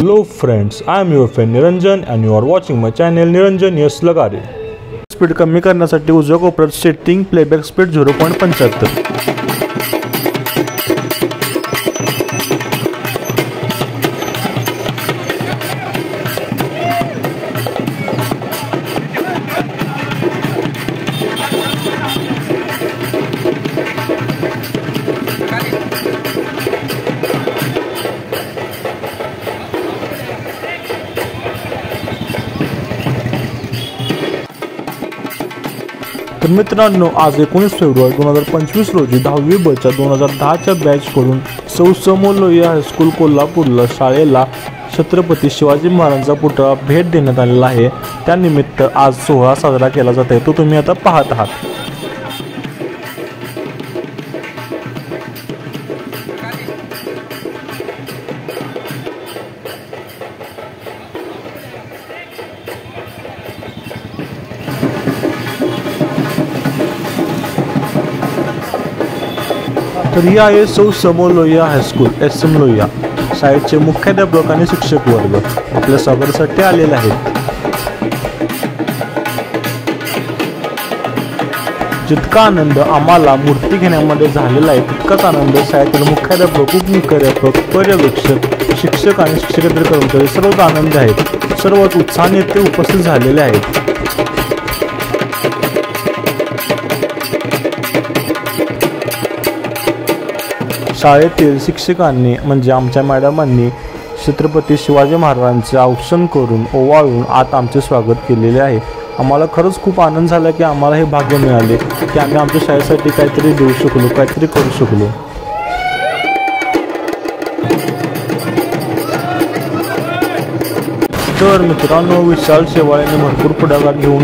Hello friends, I am your friend Niranjan and you are watching my channel Niranjan Yes Lagare. Speed कमी करण्यासाठी उजव्या कोपऱ्यात setting playback speed 0.75. तर मित्रांनो, आज 19 फेब्रुवारी 2025 रोजी 10वी ब च्या 2010च्या बॅचकडून सौ समोर लोहिया हायस्कूल कोल्हापूरला शाळेला छत्रपती शिवाजी महाराजांचा पुतळा भेट देण्यात आलेला आहे। त्यानिमित्त आज सोहळा साजरा केला जात आहे, तो तुम्ही आता पाहत आहात। तर ही आहे सौ समोर लोहिया हायस्कूल SM लोहिया। शाळेचे मुख्याध्यापक आणि शिक्षक वर्ग आपल्या स्वागतासाठी आलेले आहेत। जितका आनंद आम्हाला मूर्ती घेण्यामध्ये झालेला आहे, तितकाच आनंद शाळेतील मुख्याध्यापक, उपमुख्याध्यापक, पर्यवेक्षक, शिक्षक आणि शिक्षकेतर कर्मचारी सर्वच आनंद आहेत। सर्वच उत्साहाने ते उपस्थित झालेले आहेत। शाळेतील शिक्षकांनी म्हणजे आमच्या मॅडमांनी छत्रपती शिवाजी महाराजांचे औक्षण करून ओवाळून आत आमचे स्वागत केलेले आहे। आम्हाला खरंच खूप आनंद झाला की आम्हाला हे भाग्य मिळाले की आम्ही आमच्या शाळेसाठी काहीतरी देऊ शकलो, काहीतरी करू शकलो। तर मित्रांनो, विशाल शेवाळेने भरपूर पुढाकार घेऊन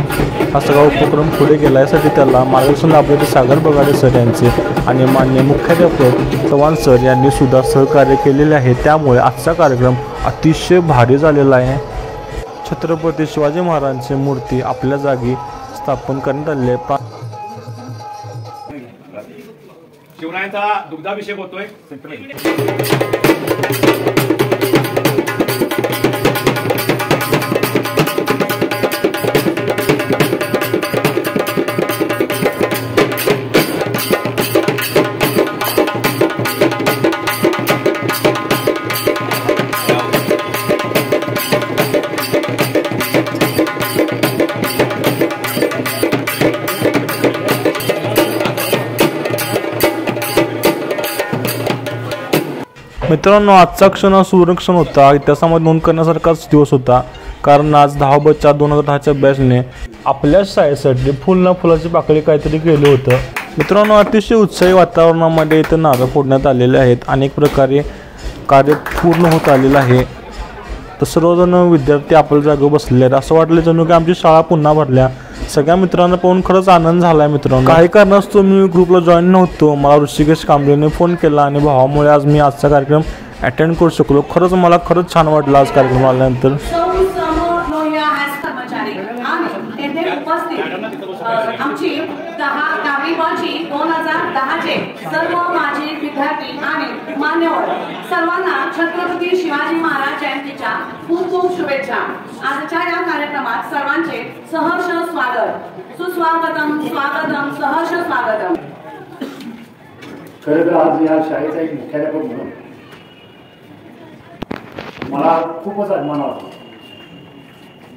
हा सगळा उपक्रम पुढे केला। यासाठी त्याला मार्गदर्शन लाभले सागर बगाडे सर यांचे आणि माननीय मुख्याध्यापक चव्हाण सर यांनी सुद्धा सहकार्य केलेले आहे। त्यामुळे आजचा कार्यक्रम अतिशय भारी झालेला आहे। छत्रपती शिवाजी महाराजांची मूर्ती आपल्या जागी स्थापन करण्यात आली आहे। शिवरायांचा दुग्धाभिषेक होतोय। मित्रांनो, आजचा क्षण हा सुवर्णक्षण होता। इतिहासामध्ये नोंद करण्यासारखाच दिवस होता, कारण आज 10 ब च्या 2010च्या बॅचने आपल्या शाळेसाठी फुल ना फुलाची पाकळी काहीतरी केलं होतं। मित्रांनो, अतिशय उत्साही वातावरणामध्ये इथे नारळ फोडण्यात आलेले आहेत। अनेक प्रकारे कार्य पूर्ण होत आलेलं आहे। तर सर्वजण विद्यार्थी आपल्या जागेवर बसलेले आहेत। असं वाटलं जणू की आमची शाळा पुन्हा भरल्या। सगळ्या मित्रांना पाहून खरंच आनंद झाला आहे। मित्रांनो, काही कारणास्तव मी ग्रुपला जॉईन नव्हतो। मला ऋषिकेश कांबळेने फोन केला आणि भावामुळे आज मी आजचा कार्यक्रम अटेंड करू शकलो। खरंच मला खरंच छान वाटलं आज कार्यक्रम आल्यानंतर। आमची 10वी ब ची 2010चे सर्व माजी विद्यार्थी आणि मान्यवर सर्वांना छत्रपती शिवाजी महाराज जयंतीच्या खूप खूप शुभेच्छा। आजच्या या कार्यक्रमात सर्वांचे सहर्ष स्वागत, सुस्वागतम, स्वागतम, सहर्ष स्वागतम। खरं तर आज या शाळेचा एक मुख्याध्यापक म्हणून मला खूपच अभिमान वाटतो,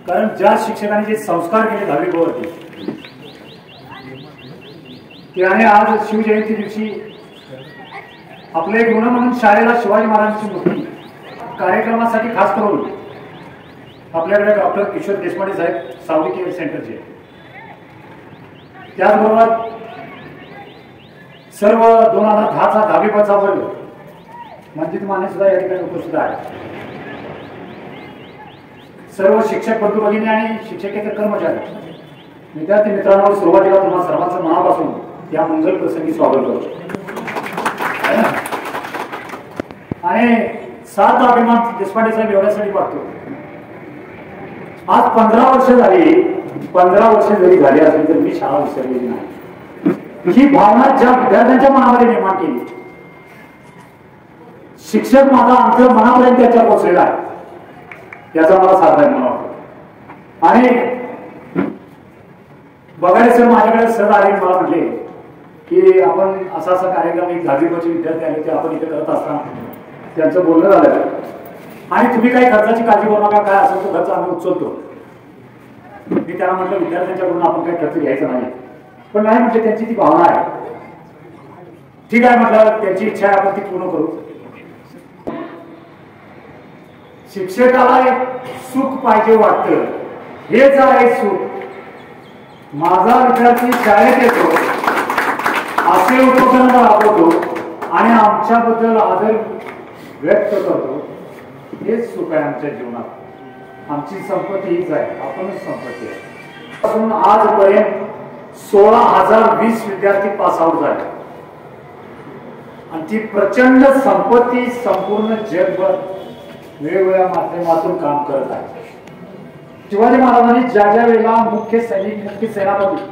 कारण ज्या शिक्षकांनी जे संस्कार केले 10वी ब वरती, त्याने आज शिवजयंती दिवशी आपले गुण म्हणून शाळेला शिवाजी महाराजांची मूर्ती कार्यक्रमासाठी खास करून आपल्याकडे डॉक्टर किशोर देशपांडे साहेब सावली केअर सेंटरचे, त्याचबरोबर सर्व 2010चा 10वी ब चा वर्ग मंजित माने सुद्धा या ठिकाणी उपस्थित आहे। सर्व शिक्षक बंधू भगिनी आणि शिक्षकेतर कर्मचारी, विद्यार्थी मित्रांनो, सुरुवातीला तुम्हाला सर्वांचं मनापासून या मंगल प्रसंगी स्वागत करतो। आणि सात अभिमान देशपांडे साहेब एवढ्यासाठी वाटतो, आज 15 वर्ष झाली, 15 वर्ष जरी झाली असेल तर मी शाळा विसरलेली नाही। ही भावना ज्या विद्यार्थ्यांच्या मनामध्ये निर्माण केली, शिक्षक माझा आमच्या मनापर्यंत त्याच्या पोहोचलेला आहे। याचा मला साथ आहे मला वाटतं. आणि बघायला सर माझ्याकडे सर आले मला म्हटले की आपण असा असा कार्यक्रम एक 10वी विद्यार्थी आले ते आपण इथे करत असताना त्यांचं बोलणं झालं आणि तुम्ही काही खर्चाची काळजी करू नका, काय असेल तो खर्च आम्ही उचलतो. मी त्यांना म्हटलं विद्यार्थ्यांच्याकडून आपण काही खर्च घ्यायचा नाही, पण नाही म्हटलं त्यांची ती भावना आहे. ठीक आहे म्हटलं, त्यांची इच्छा आहे आपण ती पूर्ण करू. शिक्षकाला एक सुख पाहिजे वाटतं, हेच आहे सुख. माझा विद्यार्थी शाळेत येतो, असे उपक्रम राबवतो आणि आमच्याबद्दल आदर व्यक्त करतो, हेच सुख आहे आमच्या जीवनात. आमची संपत्ती हीच आहे, आपणच संपत्ती आहे. पासून आजपर्यंत 16,020 विद्यार्थी पास आउट झाले आणि ती प्रचंड संपत्ती संपूर्ण जगभर वेगवेगळ्या माध्यमातून काम करत आहे. शिवाजी महाराजांनी ज्या ज्या वेळेला मुख्य सैनिक मुख्य सेनापती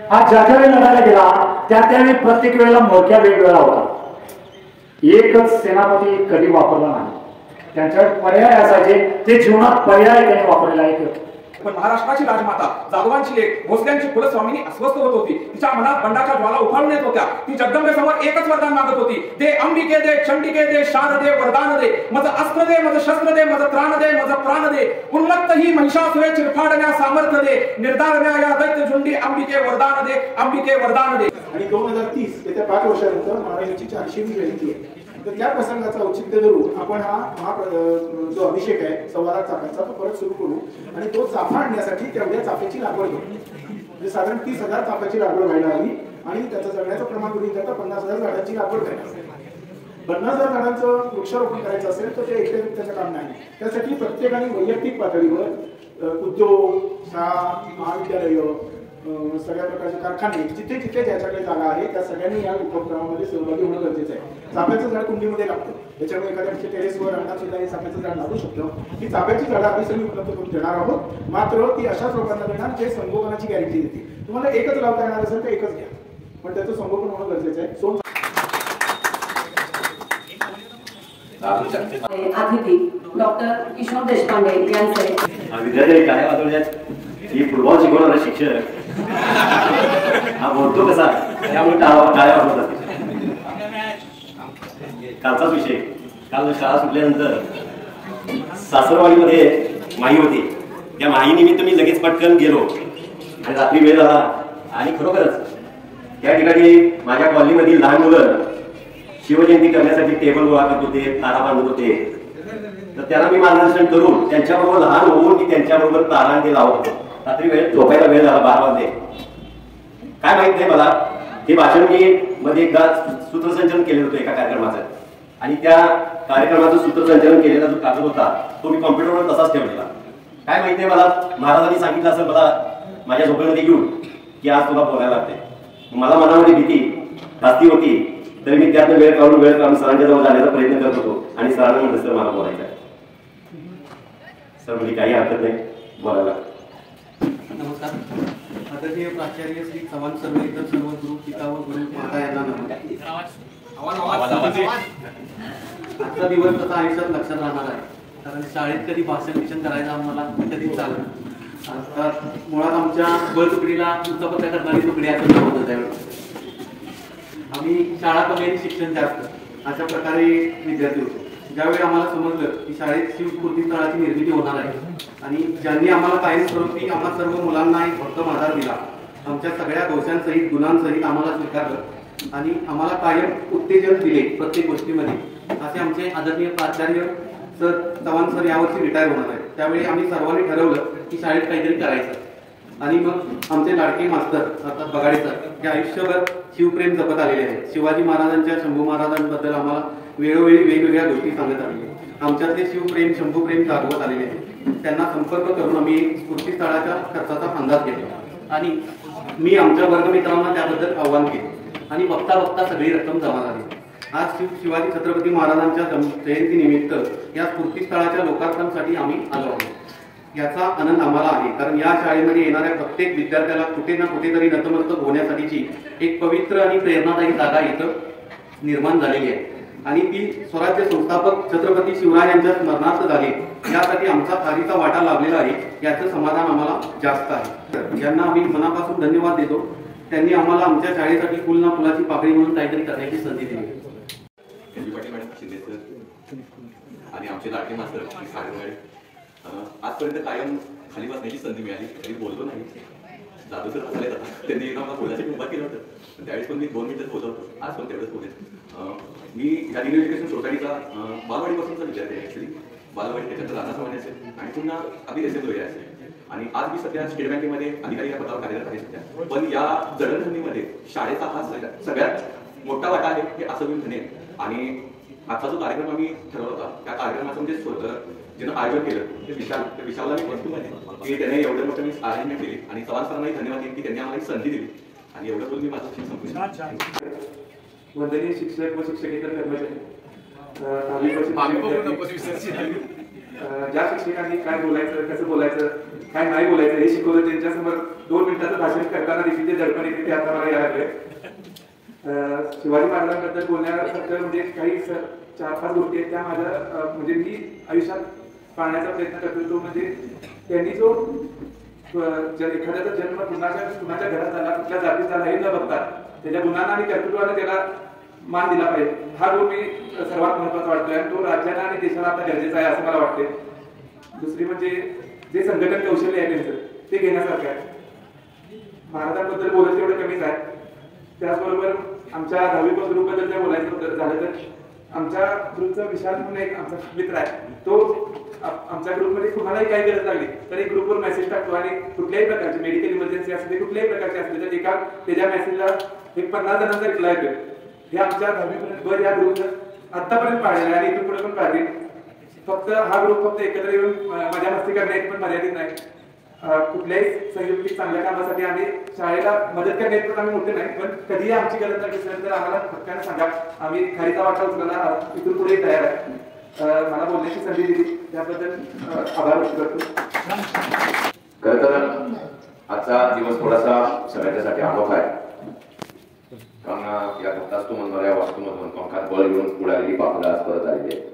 हा ज्या ज्या वेळेला लढायला गेला त्या त्यावेळी प्रत्येक वेळेला मोठ्या वेगवेगळा होता. एकच सेनापती कधी वापरला नाही, त्यांच्याकडे पर्याय असायचे, ते जीवनात पर्याय त्याने वापरलेला आहे. पण महाराष्ट्राची राजमाता जाधवांची लेक भोसल्यांची कुलस्वामिनी अस्वस्थ होत होती. तिच्या मनात बंडाच्या ज्वाला उफाळून येत होत्या. ती जगदंबेसमोर एकच वरदान मागत होती, दे अंबिके दे, चंडिके दे, शारदे, वरदान दे, मज अस्त्र दे, मज शस्त्र दे, मज त्राण दे, मज प्राण दे, उन्मत्त ही महिषासुरे चिरफाडण्या सामर्थ्य दे, निर्धारण्या या दैत्य झुंडी, अंबिके वरदान दे, अंबिके वरदान दे. आणि 2030 येत्या 5 वर्षानंतर महाराजांची 400वी जयंती आहे. तर त्या प्रसंगाचा औचित्य धरून आपण हा जो अभिषेक आहे 1.25 चाफ्याचा तो परत सुरू करू आणि तो चाफा आणण्यासाठी तेवढ्या चाफ्याची लागवड करू. म्हणजे साधारण 30,000 चाफ्याची लागवड व्हायला हवी आणि त्याचं जगण्याचं प्रमाण करून त्याचा 50,000 झाडांची लागवड करायची. 50,000 झाडांचं वृक्षारोपण करायचं असेल तर ते एकट्याने त्याचं काम नाही. त्यासाठी प्रत्येकाने वैयक्तिक पातळीवर उद्योग, शाळा, महाविद्यालय, सगळ्या प्रकारचे कारखाने जिथे जिथे ज्याच्याकडे जागा आहे त्या सगळ्यांनी या उपक्रमामध्ये सहभागी होणं गरजेचं आहे. चाफ्याचं झाड कुंडीमध्ये लागतं, त्याच्यामुळे एखाद्या टेरेसवर अंगणात सुद्धा हे चाफ्याचं झाड लागू शकतं. ही चाफ्याची झाडं आम्ही सगळी उपलब्ध करून देणार आहोत, मात्र ती अशाच लोकांना देणार जे संगोपनाची गॅरंटी देते. तुम्हाला एकच लावता येणार असेल तर एकच घ्या, पण त्याचं संगोपन होणं गरजेचं आहे. अतिथी डॉक्टर किशोर देशपांडे यांचे विद्यार्थी काय वाचवण्यात ही फुटबॉल शिकवणारा शिक्षक हा बोलतो कसा, त्यामुळे टाळ्या वाजवतात. कालचाच विषय, काल शाळा सुटल्यानंतर सासरवाडीमध्ये माही होती. त्या माही निमित्त मी लगेच पटकन गेलो आणि रात्री वेळ झाला आणि खरोखरच त्या ठिकाणी माझ्या कॉलनीमधील लहान मुलं शिवजयंती करण्यासाठी टेबल गोळा करत होते, तारा बांधत होते. तर त्यांना मी मार्गदर्शन करून त्यांच्याबरोबर लहान होऊन मी त्यांच्याबरोबर तारा ते लावत होतो. रात्री वेळ झोपायला वेळ झाला 12 वाजले. काय माहित नाही मला, हे भाषण मी मध्ये एकदा सूत्रसंचलन केलेलं होतं एका कार्यक्रमाचं आणि त्या कार्यक्रमाचं सूत्रसंचलन केलेला जो कागद होता तो मी कॉम्प्युटरवर तसाच ठेवलेला. काय माहित नाही मला, महाराजांनी सांगितलं असं मला माझ्या झोपेमध्ये घेऊन की आज तुला बोलायला लागते. मला मनामध्ये भीती जास्ती होती, तरी मी त्यातनं वेळ काढून सरांच्या जवळ जाण्याचा प्रयत्न करत होतो आणि सरांना म्हटलं सर मला बोलायचं आहे. सर म्हणजे काही हरकत नाही, बोलायला. नमस्कार. आदरणीय प्राचार्य श्री चव्हाण सर, इतर सर्व गुरु पिता व गुरु माता यांना नमस्कार. आजचा दिवस तसा आयुष्यात लक्षात राहणार आहे, कारण शाळेत कधी भाषण करायचं आम्हाला कधीच चाललं. तर मुळात आमच्या ब तुकडीला वृत्तपत्र करणारी तुकडी असं नाव होतं त्यावेळेस. आम्ही शाळा कमी आणि शिक्षण जास्त अशा प्रकारे विद्यार्थी होतो. ज्यावेळी आम्हाला समजलं की शाळेत शिवस्फूर्ती स्थळाची निर्मिती होणार आहे आणि ज्यांनी आम्हाला कायमस्वरूपी आम्हा सर्व मुलांना एक भक्कम आधार दिला, आमच्या सगळ्या दोषांसहित गुणांसहित आम्हाला स्वीकारलं आणि आम्हाला कायम उत्तेजन दिले प्रत्येक गोष्टीमध्ये, असे आमचे आदरणीय प्राचार्य सर चव्हाण सर यावर्षी रिटायर होणार आहेत. त्यावेळी आम्ही सर्वांनी ठरवलं की शाळेत काहीतरी करायचं आणि मग आमचे लाडके मास्तर अर्थात बगाडे सर हे आयुष्यभर शिवप्रेम जपत आलेले आहेत. शिवाजी महाराजांच्या, शंभू महाराजांबद्दल आम्हाला वेळोवेळी वेगवेगळ्या गोष्टी सांगत आलेले. आमच्यातले शिवप्रेम शंभूप्रेम जागवत आलेले आहे. त्यांना संपर्क करून आम्ही स्फूर्तीस्थळाच्या खर्चाचा अंदाज घेतला आणि मी आमच्या वर्गमित्रांना त्याबद्दल आव्हान केले आणि बघता बघता सगळी रक्कम जमा झाली. आज शिवाजी छत्रपती महाराजांच्या जयंतीनिमित्त या स्फूर्तीस्थळाच्या लोकार्पणासाठी आम्ही आलो आहोत. याचा आनंद आम्हाला आहे, कारण या शाळेमध्ये येणाऱ्या प्रत्येक विद्यार्थ्याला कुठे ना कुठेतरी नतमस्तक होण्यासाठीची एक पवित्र आणि प्रेरणादायी जागा इथं निर्माण झालेली आहे. आणि ती स्वराज्य संस्थापक छत्रपती शिवराय यांच्या स्मरणार्थ झाली, यासाठी आमचा खारीचा वाटा लाभलेला आहे, याचं समाधान आम्हाला जास्त आहे. यांना आम्ही मनापासून धन्यवाद देतो. त्यांनी आम्हाला आमच्या शाळेसाठी फुल ना फुलाची पाकळी म्हणून काहीतरी करण्याची संधी दिली. आणि आमचे लाडके मास्तर आजपर्यंत कायम खाली बसण्याची संधी मिळाली, तरी बोलतो नाही. जाधव सर बसायला जातात, त्यांनी एकदा मला बोलायसाठी उभा केलं होतं, त्यावेळेस पण मी 2 मिनिटं बोलत होतो. आज पण तेवढंच बोलेल. मी ह्या न्यू एज्युकेशन सोसायटीचा बालवाडीपासूनचा विद्यार्थी आहे. ॲक्च्युली बालवाडी त्याच्यात राहणार समाज असेल आणि पुन्हा अगदी असेल असेल. आणि आज मी सध्या स्टेट बँकेमध्ये अधिकारी या पदावर कार्यरत आहे सध्या. पण या जडणघडणीमध्ये शाळेचा हा सगळ्यात मोठा वाटा आहे हे असं मी म्हणेन. आणि आजचा जो कार्यक्रम आम्ही ठरवला होता, त्या कार्यक्रमाचं म्हणजे ज्यानं आयोजन केलं ते विशालला मी वस्तू माहिती की त्याने एवढं मोठं मी अरेंजमेंट केली. आणि चव्हाण सरांनाही धन्यवाद देईन की त्यांनी आम्हाला संधी दिली. आणि एवढं बोलून मी माझं शिक्षण वंदनीय शिक्षक व शिक्षकेतर कर्मचारी, ज्या शिक्षकांनी काय बोलायचं, कसं बोलायचं, काय नाही बोलायचं हे शिकवलं, त्यांच्यासमोर 2 मिनिटाचं भाषण करताना देखील जे दडपण येते ते आता मला यायला लागले. शिवाजी महाराजांबद्दल बोलण्यासारखं म्हणजे काही 4-5 गोष्टी आहेत त्या माझ्या म्हणजे मी आयुष्यात पाळण्याचा प्रयत्न करतो. तो म्हणजे त्यांनी जो एखाद्याचा जन्म कुणाच्या घरात झाला, कुठल्या जातीत झाला हे न बघता त्याच्या गुणांना आणि कर्तृत्वाने त्याला मान दिला पाहिजे, हा गोष्ट मी सर्वात महत्वाचा वाटतोय. आणि तो राज्याला आणि देशाला आता गरजेचा आहे असं मला वाटते. दुसरी म्हणजे जे संघटन कौशल्य आहे त्यांचं ते घेण्यासारखं आहे. महाराजांबद्दल बोलत तेवढं कमीच आहे. त्याचबरोबर आमच्या 10वी ग्रुप बद्दल जर बोलायचं झालं तर आमच्या ग्रुपचा विशाल म्हणून एक आमचा मित्र आहे. तो आमच्या ग्रुपमध्ये कुणालाही काही गरज लागली तरी ग्रुपवर मेसेज टाकतो आणि कुठल्याही प्रकारची मेडिकल इमर्जन्सी असते, कुठल्याही प्रकारची असते तर एका त्याच्या मेसेजला 50 जणांचा रिप्लाय येतो. हे आमच्या 10वी या ग्रुपनं आतापर्यंत पाळलेलं आहे आणि इथून पुढे पण पाळले. फक्त हा ग्रुप फक्त एकत्र येऊन मजा मस्ती करण्यात पण मर्यादित नाही. कुठल्याही संयुक्तिक चांगल्या कामासाठी आम्ही शाळेला मदत करण्यात पण आम्ही मोठे नाही, पण कधीही आमची गरज लागली तर आम्हाला हक्काने सांगा, आम्ही खारीचा वाटा उचलायला इथून पुढे तयार आहे. मला बोलण्याची संधी दिली त्याबद्दल आभार व्यक्त करतो. खरं तर आजचा दिवस थोडासा सगळ्यांच्यासाठी अनोखा आहे, कारण या दत्तास्तू म्हणणाऱ्या वास्तूमधून पंखात बळ घेऊन उडालेली पाखरं आज परत आलेली आहे.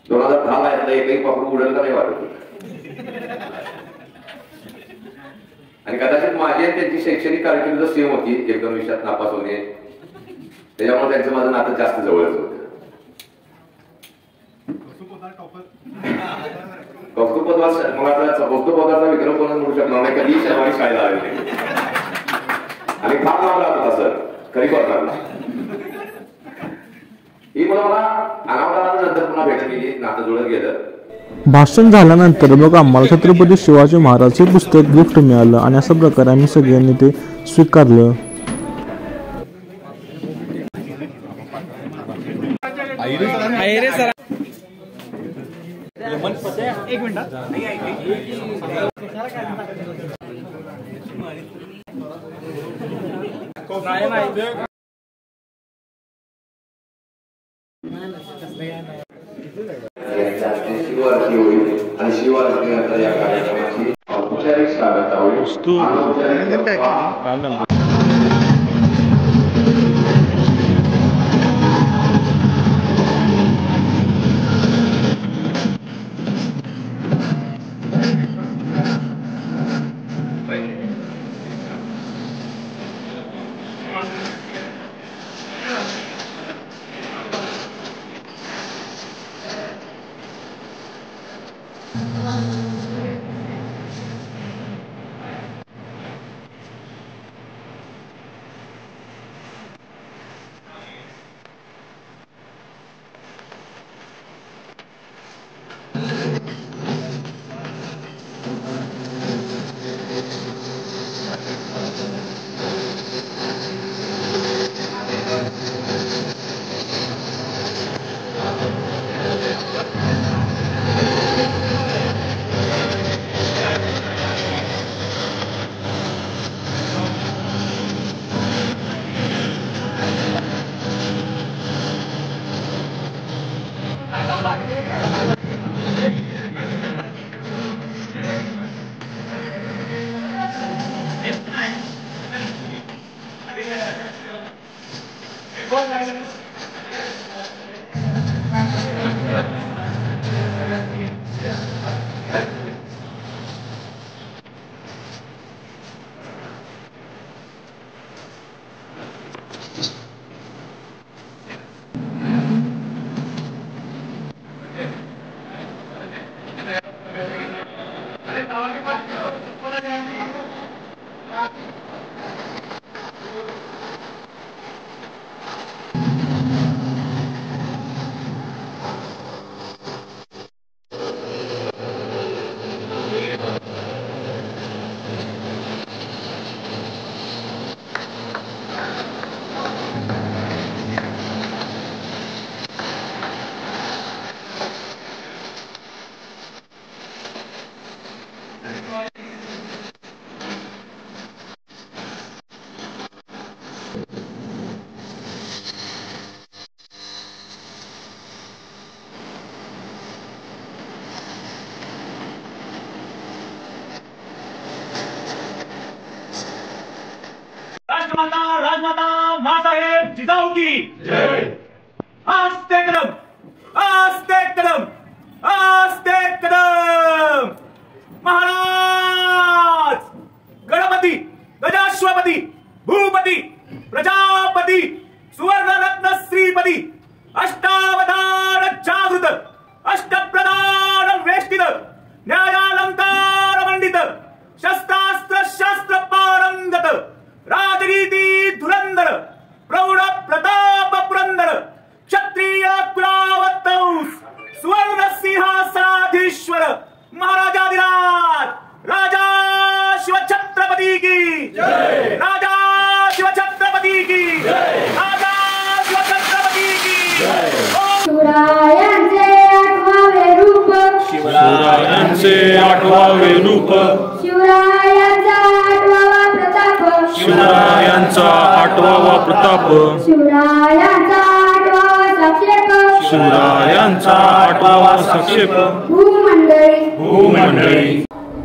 2010 यातलं एकही पाखरू उडेल का नाही वाटत. आणि कदाचित माझी आणि त्यांची शैक्षणिक कारकीर्द सेम होती, 1-2 विषयात नापास होणे, त्याच्यामुळे त्यांचं माझं नातं जास्त जवळच होतं. कौतुकपदाचा विक्रम कोणा म्हणू शकणार नाही, कधीही शनिवारी शाळेला आले नाही आणि फार लांब राहत होता सर खरी करणार. ही मला अनावरणानंतर पुन्हा भेट केली, नातं जुळत गेलं. भाषण झाल्यानंतर मग आम्हाला छत्रपती शिवाजी महाराज हे पुस्तक गिफ्ट मिळालं आणि अशा प्रकारे आम्ही सगळ्यांनी ते स्वीकारलं. आणि शिवाजी या कार्यक्रमाची औपचारिक स्वागत होईल. जिजाऊ की जय। आस्ते कदम, आस्ते कदम, आस्ते कदम। महाराज गणपती, गजाश्वपती, भूपती, प्रजापती, सुवर्णरत्न श्रीपती, अष्टावधान जागृत, अष्टप्रधान वेष्टित, न्यायालंकार मंडित, शस्त्रास्त्र शास्त्र पारंगत, राजनीती धुरंधर, प्रौढ प्रताप पुरंदर, क्षत्रिय कुलावतंस, सुवर्ण सिंहासनाधीश्वर, महाराजाधिराज राजा शिवछत्रपती की जय। राजा शिवछत्रपती की जय। राजा शिवछत्रपती की जय। शिवरायांचे आठवावे रूप, शिवरायांचे आठवावे रूप, शिवरायांचा आठवावा प्रताप, शिवरायांचा आठवावा प्रताप, शिवरायांचा आठवावा साक्षेप, शिवरायांचा आठवावा साक्षेप, भूमंडळी।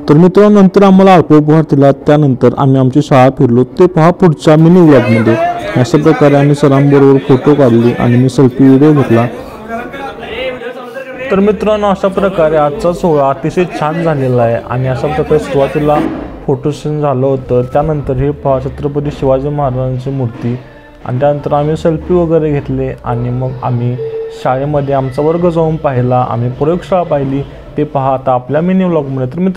तर मित्रांनो, नंतर आम्हाला अल्पोपहार दिला. त्यानंतर आम्ही आमची शाळा फिरलो. ते पहा पुढच्या मिनी व्लॉगमध्ये. अशा प्रकारे आम्ही सरांबरोबर फोटो काढले आणि मी सेल्फी व्हिडिओ घेतला. तर मित्रांनो, अशा प्रकारे आजचा सोहळा अतिशय छान झालेला आहे आणि अशा प्रकारे सुरुवातीला फोटोशूट झालं होतं. त्यानंतर हे पहा छत्रपती शिवाजी महाराजांची मूर्ती आणि त्यानंतर आम्ही सेल्फी वगैरे घेतले आणि मग आम्ही शाळेमध्ये आमचा वर्ग जाऊन पाहिला. आम्ही प्रयोगशाळा पाहिली. ते पहा आता आपल्या मिनी व्लॉगमध्ये. तर मित्र